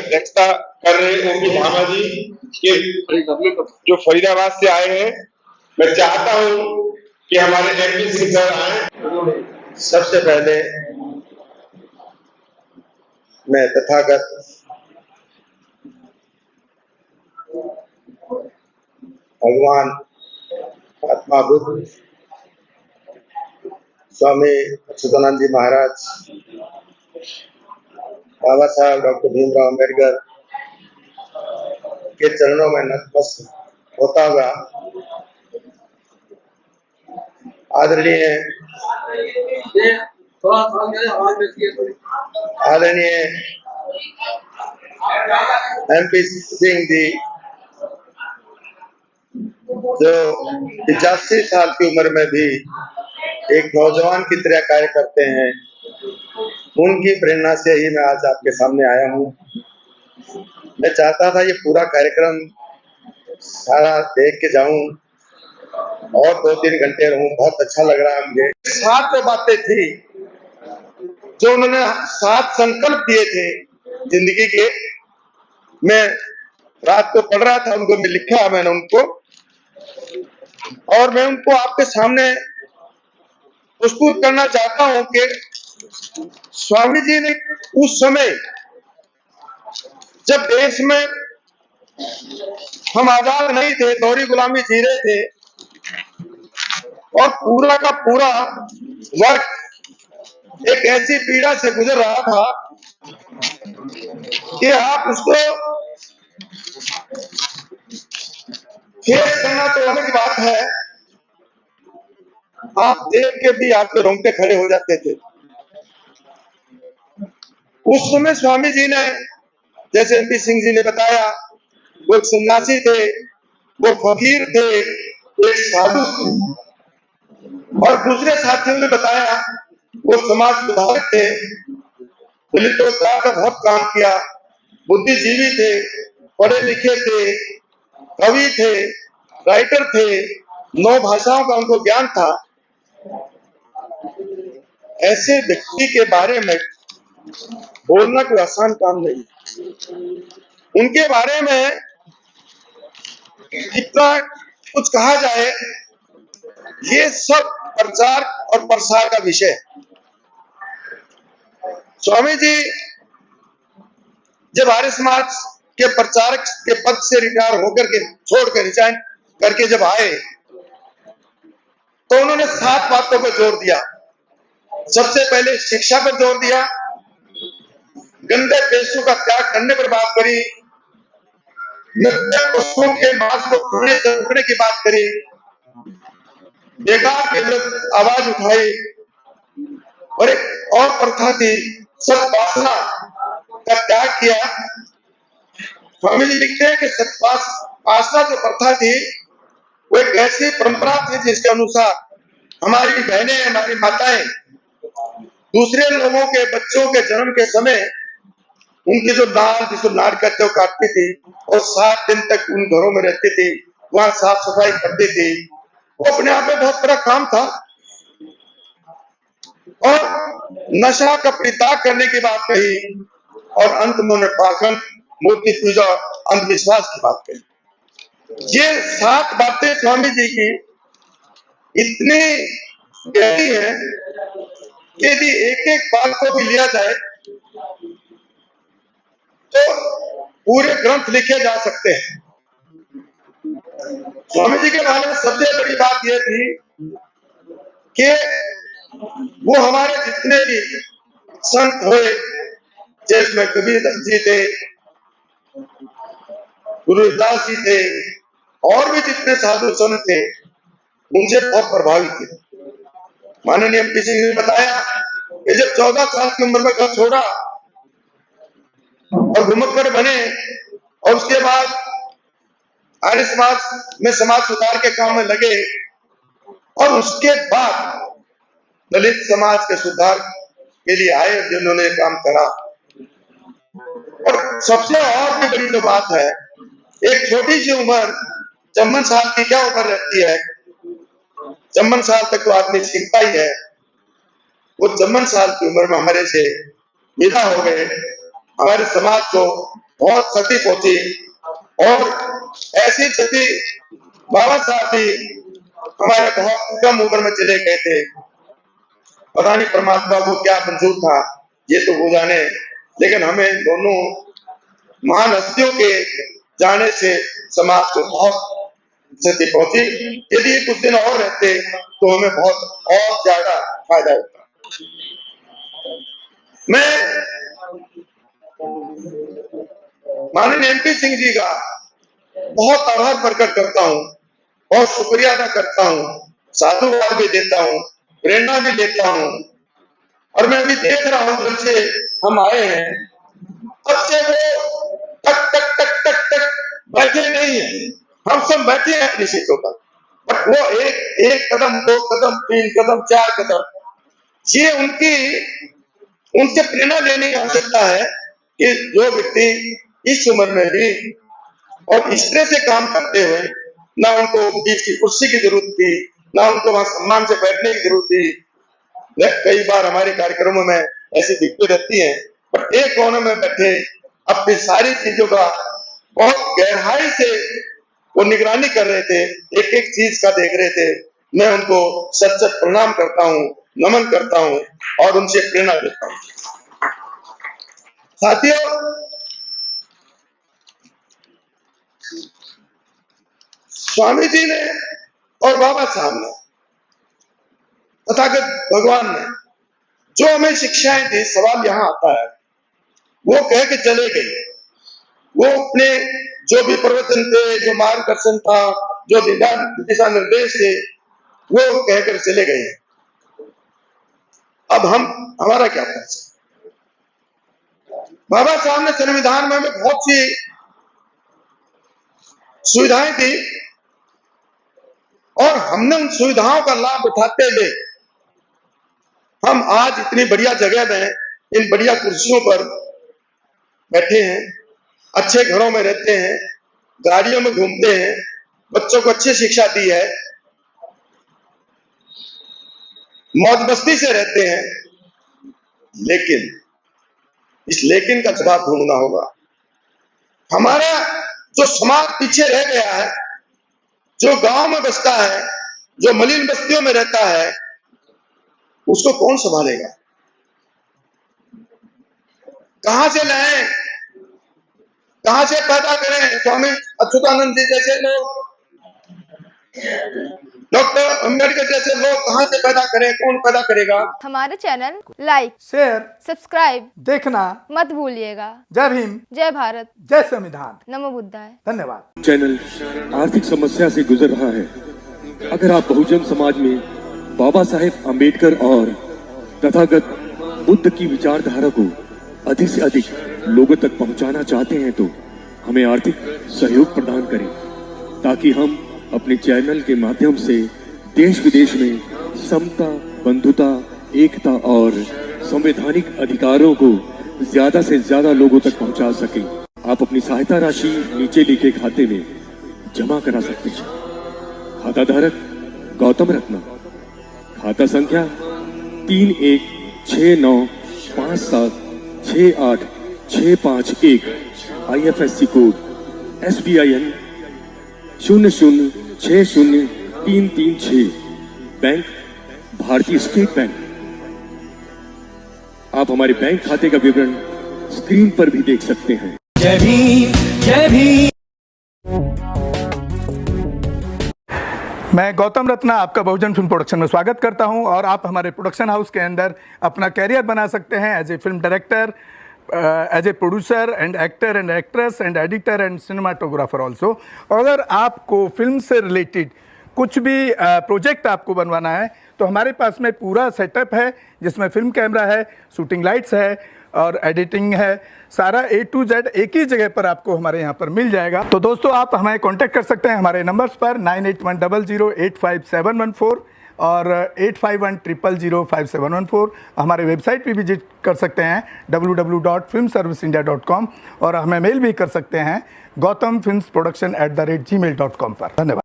अध्यक्षता कर रहे ओपी भामा जी के जो फरीदाबाद से आए हैं। मैं चाहता हूं कि हमारे एमपी सिंह सर आए। सबसे पहले मैं तथागत भगवान महात्मा बुद्ध, स्वामी अच्युतानंद जी महाराज, बाबा साहब डॉक्टर भीमराव अम्बेडकर के चरणों में नतमस्तक होता हुआ आदरणीय एमपी सिंह जी जो 85 साल की उम्र में भी एक नौजवान की तरह कार्य करते हैं, उनकी प्रेरणा से ही मैं आज आपके सामने आया हूँ। मैं चाहता था ये पूरा कार्यक्रम सारा देख के जाऊं और 2-3 घंटे रहूं, बहुत अच्छा लग रहा है मुझे। 7 बातें थी जो उन्होंने 7 संकल्प दिए थे जिंदगी के। मैं रात को पढ़ रहा था उनको, मैं लिखा मैंने उनको, और मैं उनको आपके सामने प्रस्तुत करना चाहता हूं कि स्वामी जी ने उस समय जब देश में हम आजाद नहीं थे, दोहरी गुलामी जी रहे थे और पूरा का पूरा वर्ग एक ऐसी पीड़ा से गुजर रहा था कि आप उसको फेस करना तो अलग बात है, आप देख के भी आपके रोंगटे खड़े हो जाते थे। उस समय स्वामी जी ने, जैसे एमपी सिंह जी ने बताया, वो एक सन्यासी थे, वो फकीर थे, एक साधु थे, और दूसरे साथियों ने बताया वो समाज सुधारक थे, दलितों का बहुत काम किया, बुद्धिजीवी थे, पढ़े लिखे थे, कवि थे, राइटर थे, 9 भाषाओं का उनको ज्ञान था। ऐसे व्यक्ति के बारे में बोलना कोई आसान काम नहीं। उनके बारे में कितना कुछ कहा जाए, ये सब प्रचार और प्रसार का विषय है। स्वामी जी जब आर्य समाज के प्रचारक के पद से रिटायर होकर के छोड़कर रिजाइन करके जब आए तो उन्होंने 7 बातों पर जोर दिया। सबसे पहले शिक्षा पर जोर दिया, गंदे पेशों का त्याग करने पर बात करी, निर्दय पशुओं के मांस को खाने से रोकने की बात करी, बेकार के विरुद्ध आवाज उठाई, और एक और प्रथा थी सत्पासना का त्याग किया। स्वामी जी लिखते हैं कि सत्पासना जो प्रथा थी वो एक ऐसी परंपरा थी जिसके अनुसार हमारी बहनें, हमारी माताएं दूसरे लोगों के बच्चों के जन्म के समय उनकी जो नाल, जिसको नाड़ कहते हो, काटती थी और 7 दिन तक उन घरों में रहती थी, वहां साफ सफाई करती थी। वो अपने आप में बहुत बड़ा काम था। और नशा का परित्याग करने की बात कही, और अंत में उन्होंने पाखंड, मूर्ति पूजा, अंधविश्वास की बात कही। ये 7 बातें स्वामी जी की इतनी गहरी है कि यदि एक-एक बात को भी लिया जाए तो पूरे ग्रंथ लिखे जा सकते हैं। स्वामी जी के बारे में सबसे बड़ी बात यह थी कि वो हमारे जितने भी संत हुए, जिसमें कबीर जी थे, गुरुदास जी थे, और भी जितने साधु संत थे, उनसे बहुत प्रभावित थे। माननीय एमपी सिंह ने बताया कि जब 14 साल की उम्र में घर छोड़ा और घुमक्कड़ बने, और उसके बाद आर्य समाज में समाज सुधार के काम में लगे, और उसके बाद दलित समाज के सुधार के लिए आए, जिन्होंने काम करा। और सबसे और भी बड़ी जो बात है, एक छोटी सी उम्र, 54 साल की क्या उम्र रहती है, 54 साल तक तो आदमी सीखता ही है। वो 54 साल की उम्र में हमारे से विदा हो गए, हमारे समाज को बहुत क्षति पहुंची और ऐसी क्षति बाबा साहब भी हमारे बहुत कम उम्र में चले गए थे। पता नहीं परमात्मा को क्या मंजूर था, ये तो वो जाने, लेकिन हमें दोनों महान हस्तियों के जाने से समाज को बहुत क्षति पहुंची। यदि कुछ दिन और रहते तो हमें बहुत और ज्यादा फायदा होता। मैं माननीय MP सिंह जी का बहुत आभार प्रकट करता हूँ और शुक्रिया अदा करता हूँ, साधुवाद भी देता हूँ, प्रेरणा भी देता हूँ। और मैं अभी देख रहा हूँ जब से हम आए हैं तब से वो टक टक टक टक टक बैठे नहीं है। हम सब बैठे हैं अपनी सीटों पर, बट वो एक कदम, 2 कदम, 3 कदम, 4 कदम, ये उनसे प्रेरणा लेने की आवश्यकता है कि जो व्यक्ति इस उम्र में भी और इस तरह से काम करते हुए, ना उनको बीच की कुर्सी की जरूरत थी, ना उनको वहां सम्मान से बैठने की जरूरत थी। कई बार हमारे कार्यक्रमों में ऐसी दिक्कतें रहती हैं, पर एक कोने में बैठे अपनी सारी चीजों का बहुत गहराई से वो निगरानी कर रहे थे, एक एक चीज का देख रहे थे। मैं उनको सच सच प्रणाम करता हूँ, नमन करता हूँ और उनसे प्रेरणा लेता हूँ। साथियों, स्वामी जी ने और बाबा साहब ने, तथागत भगवान ने जो हमें शिक्षाएं दी, सवाल यहाँ आता है, वो कह के चले गए। वो अपने जो भी प्रवचन थे, जो मार्गदर्शन था, जो दिशा निर्देश थे, वो कहकर चले गए। अब हमारा क्या फर्ज है? बाबा साहब ने संविधान में हमें बहुत सी सुविधाएं दी और हमने उन सुविधाओं का लाभ उठाते हुए हम आज इतनी बढ़िया जगह में, इन बढ़िया कुर्सियों पर बैठे हैं, अच्छे घरों में रहते हैं, गाड़ियों में घूमते हैं, बच्चों को अच्छी शिक्षा दी है, मौज मस्ती से रहते हैं। लेकिन इस लेकिन का जवाब ढूंढना होगा। हमारा जो समाज पीछे रह गया है, जो गांव में बसता है, जो मलिन बस्तियों में रहता है, उसको कौन संभालेगा? कहां से लाएं, कहां से पैदा करें? स्वामी अच्युतानंद जी जैसे लोग, डॉक्टर अम्बेडकर जैसे लोग कहां से पैदा करें? कौन पैदा करेगा? हमारे चैनल लाइक, शेयर, सब्सक्राइब देखना मत भूलिएगा। जय भीम, जय भारत, जय संविधान, नमो बुद्धाय। धन्यवाद। चैनल आर्थिक समस्या से गुजर रहा है। अगर आप बहुजन समाज में बाबा साहेब अम्बेडकर और तथागत बुद्ध की विचारधारा को अधिक से अधिक लोगों तक पहुंचाना चाहते हैं तो हमें आर्थिक सहयोग प्रदान करें, ताकि हम अपने चैनल के माध्यम से देश विदेश में समता, बंधुता, एकता और संवैधानिक अधिकारों को ज्यादा से ज्यादा लोगों तक पहुंचा सकें। आप अपनी सहायता राशि नीचे लिखे खाते में जमा करा सकते हैं। खाता धारक गौतम रत्ना, खाता संख्या 3169576865 IFSC कोड SBIN 0060336, बैंक भारतीय स्टेट बैंक। आप हमारे बैंक खाते का विवरण स्क्रीन पर भी देख सकते हैं। जय भीम, जय भीम। मैं गौतम रत्ना आपका बहुजन फिल्म प्रोडक्शन में स्वागत करता हूं और आप हमारे प्रोडक्शन हाउस के अंदर अपना कैरियर बना सकते हैं as a film director, as a producer and actor and actress and editor and cinematographer also. अगर आपको फिल्म से रिलेटेड कुछ भी प्रोजेक्ट आपको बनवाना है तो हमारे पास में पूरा सेटअप है, जिसमें फिल्म कैमरा है, शूटिंग लाइट्स है और एडिटिंग है। सारा A to Z एक ही जगह पर आपको हमारे यहाँ पर मिल जाएगा। तो दोस्तों, आप हमें कांटेक्ट कर सकते हैं हमारे नंबर्स पर 9810085714 और 8510005714। हमारे वेबसाइट पे विजिट कर सकते हैं www.filmserviceindia.com और हमें मेल भी कर सकते हैं gautamfilmsproduction@gmail.com पर। धन्यवाद।